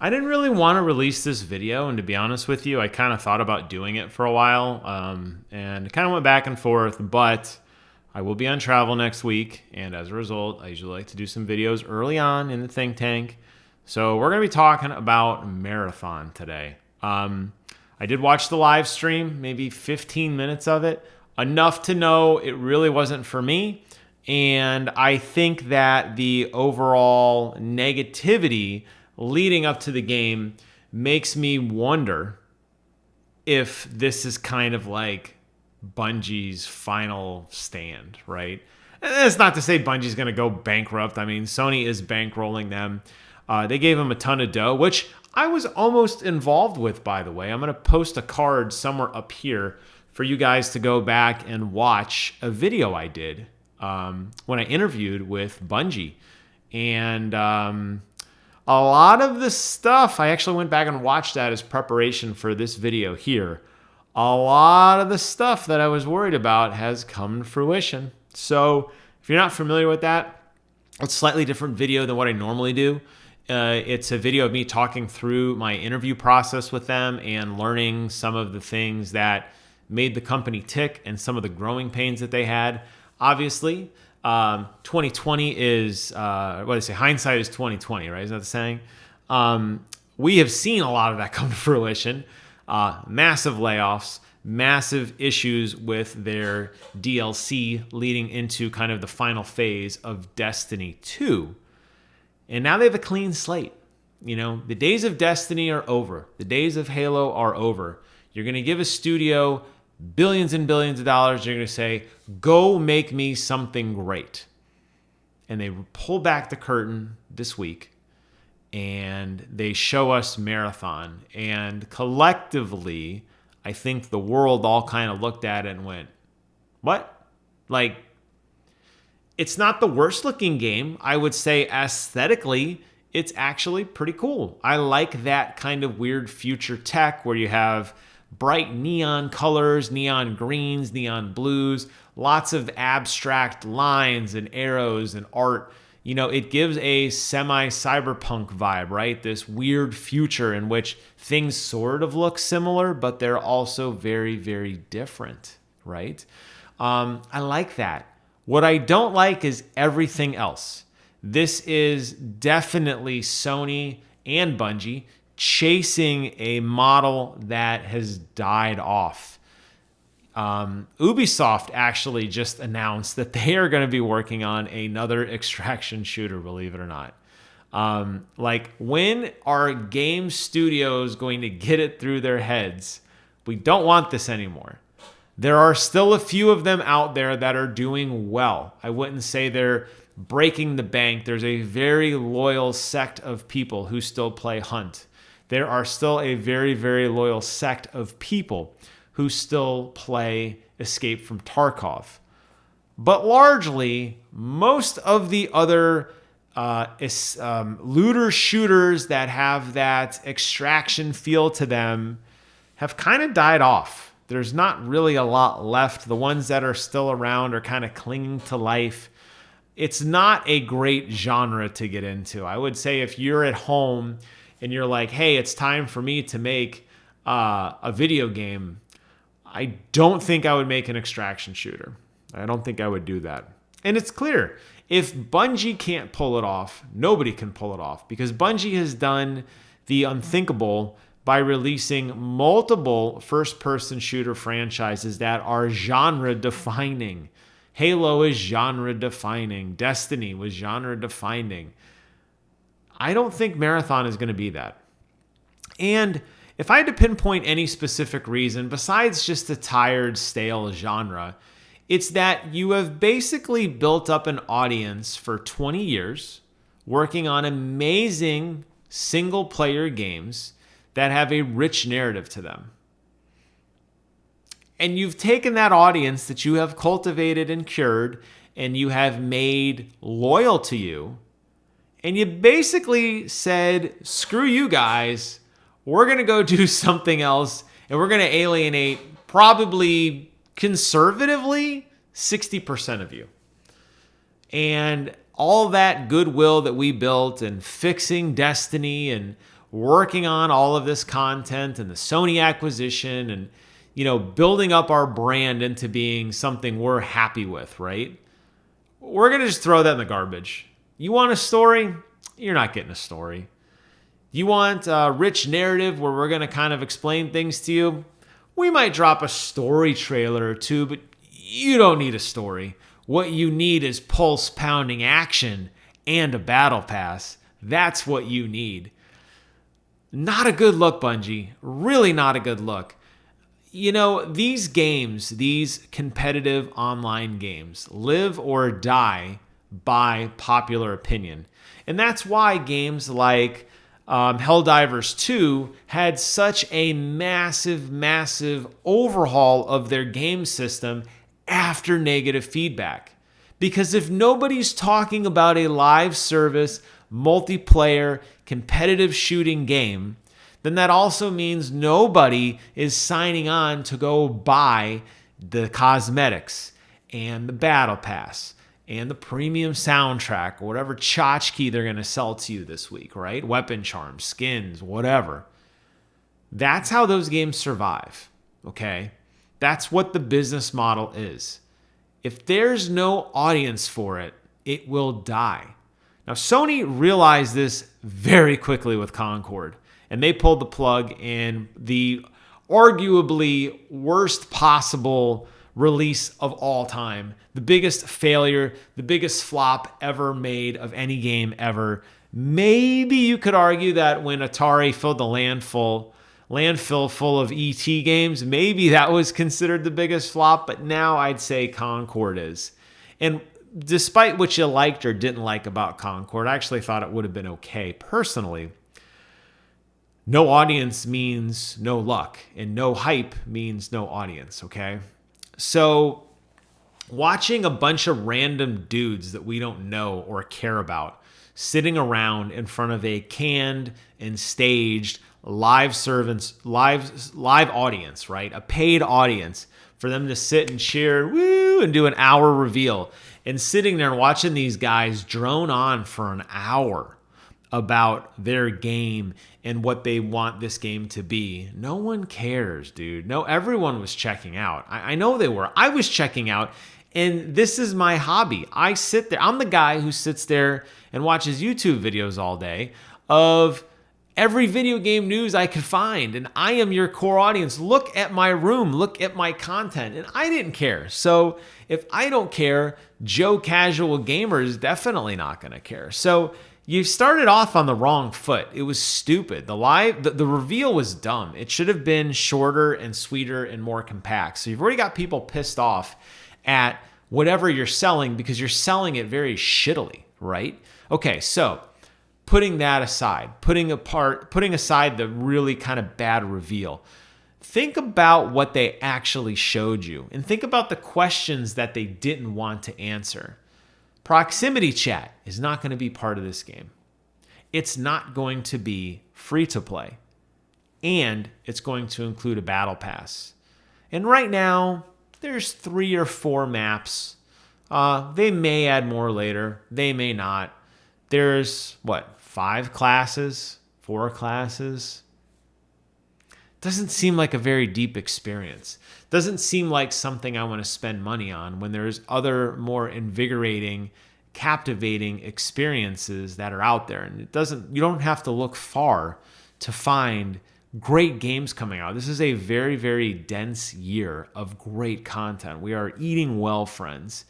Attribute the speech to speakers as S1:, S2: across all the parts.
S1: I didn't really want to release this video, and to be honest with you, I kind of thought about doing it for a while, and kind of went back and forth, but I will be on travel next week, and as a result, I usually like to do some videos early on in the think tank. So we're going to be talking about Marathon today. I did watch the live stream, maybe 15 minutes of it, enough to know it really wasn't for me, and I think that the overall negativity leading up to the game makes me wonder if this is kind of like Bungie's final stand, right? And that's not to say Bungie's going to go bankrupt. I mean, Sony is bankrolling them. They gave them a ton of dough, which I was almost involved with, by the way. I'm going to post a card somewhere up here for you guys to go back and watch a video I did when I interviewed with Bungie. And a lot of the stuff, I actually went back and watched that as preparation for this video here. A lot of the stuff that I was worried about has come to fruition. So if you're not familiar with that, it's a slightly different video than what I normally do. It's a video of me talking through my interview process with them and learning some of the things that made the company tick and some of the growing pains that they had. Obviously, 2020 is, what do they say? Hindsight is 2020, right? Isn't that the saying? We have seen a lot of that come to fruition. Massive layoffs, massive issues with their DLC leading into kind of the final phase of Destiny 2. And now they have a clean slate. You know, the days of Destiny are over. The days of Halo are over. You're going to give a studio billions and billions of dollars. You're going to say, go make me something great. And they pull back the curtain this week and they show us Marathon. And collectively, I think the world all kind of looked at it and went, what? Like, it's not the worst looking game. I would say aesthetically, it's actually pretty cool. I like that kind of weird future tech where you have bright neon colors, neon greens, neon blues, lots of abstract lines and arrows and art. You know, it gives a semi-cyberpunk vibe, right? This weird future in which things sort of look similar, but they're also very, very different, right? I like that. What I don't like is everything else. This is definitely Sony and Bungie chasing a model that has died off. Ubisoft actually just announced that they are going to be working on another extraction shooter, believe it or not. Like, when are game studios going to get it through their heads? We don't want this anymore. There are still a few of them out there that are doing well. I wouldn't say they're breaking the bank. There's a very loyal sect of people who still play Hunt. There are still a very, very loyal sect of people who still play Escape from Tarkov. But largely, most of the other looter shooters that have that extraction feel to them have kind of died off. There's not really a lot left. The ones that are still around are kind of clinging to life. It's not a great genre to get into. I would say if you're at home and you're like, hey, it's time for me to make a video game, I don't think I would make an extraction shooter. I don't think I would do that. And it's clear, if Bungie can't pull it off, nobody can pull it off, because Bungie has done the unthinkable by releasing multiple first-person shooter franchises that are genre-defining. Halo is genre-defining. Destiny was genre-defining. I don't think Marathon is going to be that. And if I had to pinpoint any specific reason, besides just a tired, stale genre, it's that you have basically built up an audience for 20 years working on amazing single-player games that have a rich narrative to them. And you've taken that audience that you have cultivated and cured and you have made loyal to you, and you basically said, screw you guys, we're going to go do something else, and we're going to alienate probably conservatively 60% of you. And all that goodwill that we built and fixing Destiny and working on all of this content and the Sony acquisition and, building up our brand into being something we're happy with, right? We're going to just throw that in the garbage. You want a story? You're not getting a story. You want a rich narrative where we're going to kind of explain things to you? We might drop a story trailer or two, but you don't need a story. What you need is pulse-pounding action and a battle pass. That's what you need. Not a good look, Bungie. Really not a good look. These games, these competitive online games, live or die by popular opinion. And that's why games like Helldivers 2 had such a massive, massive overhaul of their game system after negative feedback. Because if nobody's talking about a live service, multiplayer, competitive shooting game, then that also means nobody is signing on to go buy the cosmetics and the battle pass and the premium soundtrack or whatever tchotchke they're going to sell to you this week, right? Weapon charms, skins, whatever. That's how those games survive, okay? That's what the business model is. If there's no audience for it, it will die. Now, Sony realized this very quickly with Concord, and they pulled the plug in the arguably worst possible release of all time. The biggest failure, the biggest flop ever made of any game ever. Maybe you could argue that when Atari filled the landfill full of ET games, maybe that was considered the biggest flop, but now I'd say Concord is. And despite what you liked or didn't like about Concord, I actually thought it would have been okay personally. No audience means no luck, and no hype means no audience, okay? So watching a bunch of random dudes that we don't know or care about sitting around in front of a canned and staged live audience, right? A paid audience for them to sit and cheer, woo, and do an hour reveal. And sitting there and watching these guys drone on for an hour about their game and what they want this game to be. No one cares, dude. No, everyone was checking out. I know they were. I was checking out, and this is my hobby. I sit there. I'm the guy who sits there and watches YouTube videos all day of every video game news I could find, and I am your core audience. Look at my room. Look at my content, and I didn't care. So if I don't care, Joe Casual Gamer is definitely not going to care. So you started off on the wrong foot. It was stupid. The reveal was dumb. It should have been shorter and sweeter and more compact. So you've already got people pissed off at whatever you're selling because you're selling it very shittily, right? Okay, so putting that aside, putting aside the really kind of bad reveal, think about what they actually showed you and think about the questions that they didn't want to answer. Proximity chat is not going to be part of this game. It's not going to be free to play. And it's going to include a battle pass. And right now, there's 3 or 4 maps. They may add more later. They may not. There's, 5 classes? 4 classes? Doesn't seem like a very deep experience. Doesn't seem like something I want to spend money on when there's other more invigorating, captivating experiences that are out there. And you don't have to look far to find great games coming out. This is a very, very dense year of great content. We are eating well, friends.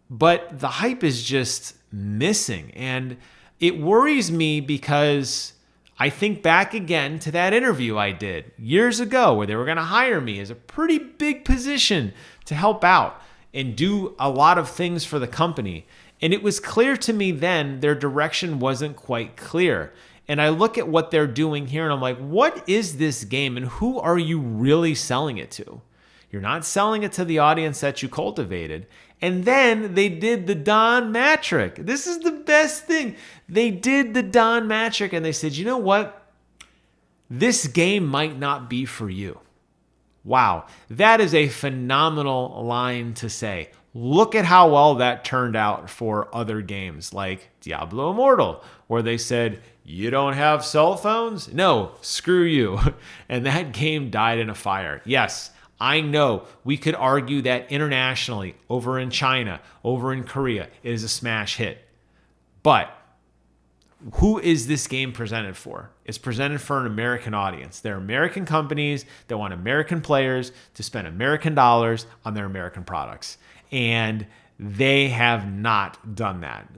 S1: But the hype is just missing. And it worries me because I think back again to that interview I did years ago where they were going to hire me as a pretty big position to help out and do a lot of things for the company. And it was clear to me then their direction wasn't quite clear. And I look at what they're doing here and I'm like, what is this game and who are you really selling it to? You're not selling it to the audience that you cultivated. And then they did the Don Matrick. This is the best thing. They did the Don Matrick and they said, you know what? This game might not be for you. Wow. That is a phenomenal line to say. Look at how well that turned out for other games like Diablo Immortal, where they said, You don't have cell phones? No, screw you. And that game died in a fire. Yes, I know we could argue that internationally, over in China, over in Korea, it is a smash hit. But who is this game presented for? It's presented for an American audience. They're American companies that want American players to spend American dollars on their American products. And they have not done that.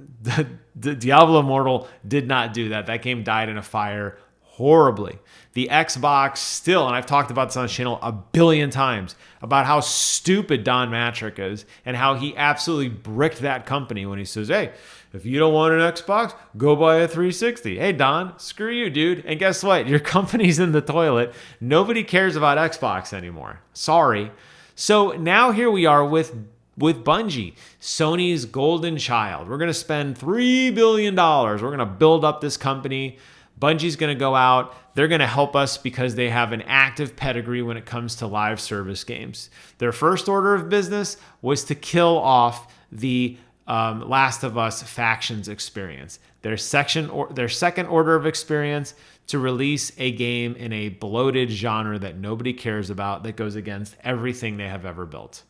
S1: The Diablo Immortal did not do that. That game died in a fire horribly. The Xbox still, and I've talked about this on the channel a billion times, about how stupid Don Matrick is and how he absolutely bricked that company when he says, hey, if you don't want an Xbox, go buy a 360. Hey, Don, screw you, dude. And guess what? Your company's in the toilet. Nobody cares about Xbox anymore. Sorry. So now here we are with Bungie, Sony's golden child. We're going to spend $3 billion. We're going to build up this company. Bungie's going to go out. They're going to help us because they have an active pedigree when it comes to live service games. Their first order of business was to kill off the Last of Us factions experience. Their second order of experience to release a game in a bloated genre that nobody cares about, that goes against everything they have ever built.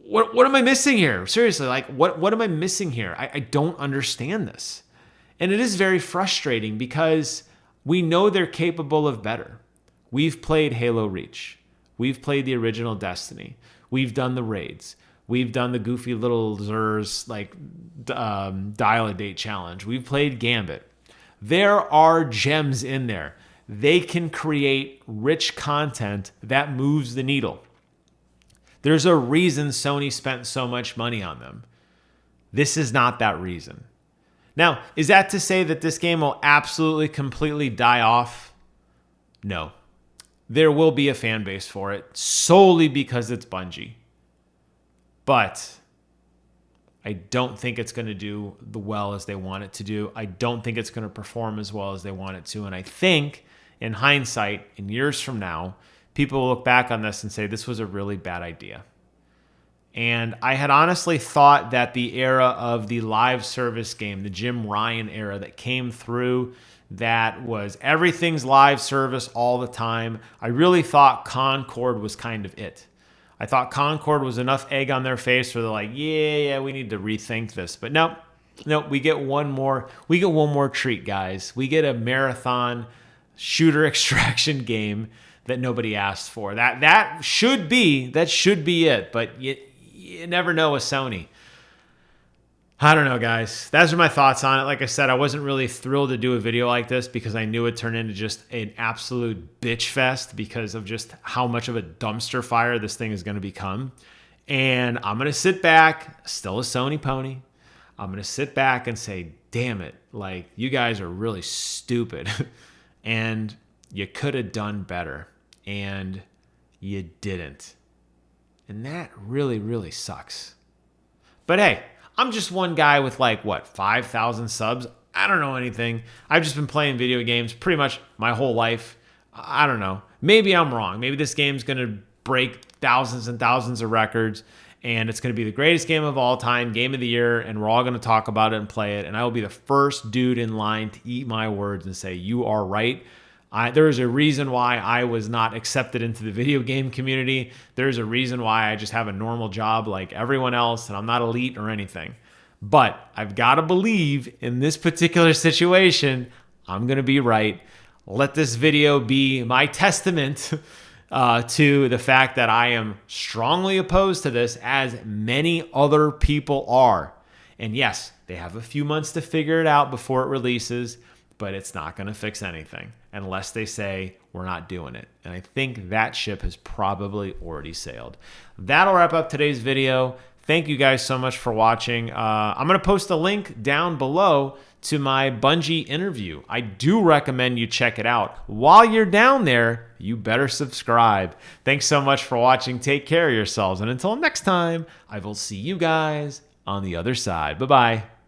S1: What am I missing here? Seriously, like what am I missing here? I don't understand this. And it is very frustrating because we know they're capable of better. We've played Halo Reach. We've played the original Destiny. We've done the raids. We've done the goofy little Zers like dial-a-date challenge. We've played Gambit. There are gems in there. They can create rich content that moves the needle. There's a reason Sony spent so much money on them. This is not that reason. Now, is that to say that this game will absolutely, completely die off? No. There will be a fan base for it solely because it's Bungie. But I don't think it's going to do the well as they want it to do. I don't think it's going to perform as well as they want it to. And I think in hindsight, in years from now, people will look back on this and say, this was a really bad idea. And I had honestly thought that the era of the live service game, the Jim Ryan era that came through, that was everything's live service all the time. I really thought Concord was kind of it. I thought Concord was enough egg on their face where they're like, yeah, we need to rethink this. But nope, we get one more treat, guys. We get a marathon shooter extraction game that nobody asked for. That should be it, but you never know with Sony. I don't know, guys. Those are my thoughts on it. Like I said, I wasn't really thrilled to do a video like this because I knew it turned into just an absolute bitch fest because of just how much of a dumpster fire this thing is going to become. And I'm going to sit back, still a Sony pony. I'm going to sit back and say, damn it, like you guys are really stupid and you could have done better and you didn't. And that really, really sucks. But hey, I'm just one guy with 5,000 subs. I don't know anything. I've just been playing video games pretty much my whole life. I don't know. Maybe I'm wrong. Maybe this game's going to break thousands and thousands of records and it's going to be the greatest game of all time, game of the year, and we're all going to talk about it and play it. And I will be the first dude in line to eat my words and say, you are right. There is a reason why I was not accepted into the video game community. There's a reason why I just have a normal job like everyone else and I'm not elite or anything. But I've got to believe in this particular situation, I'm going to be right. Let this video be my testament to the fact that I am strongly opposed to this, as many other people are. And yes, they have a few months to figure it out before it releases, but it's not going to fix anything unless they say we're not doing it. And I think that ship has probably already sailed. That'll wrap up today's video. Thank you guys so much for watching. I'm going to post a link down below to my Bungie interview. I do recommend you check it out. While you're down there, you better subscribe. Thanks so much for watching. Take care of yourselves. And until next time, I will see you guys on the other side. Bye-bye.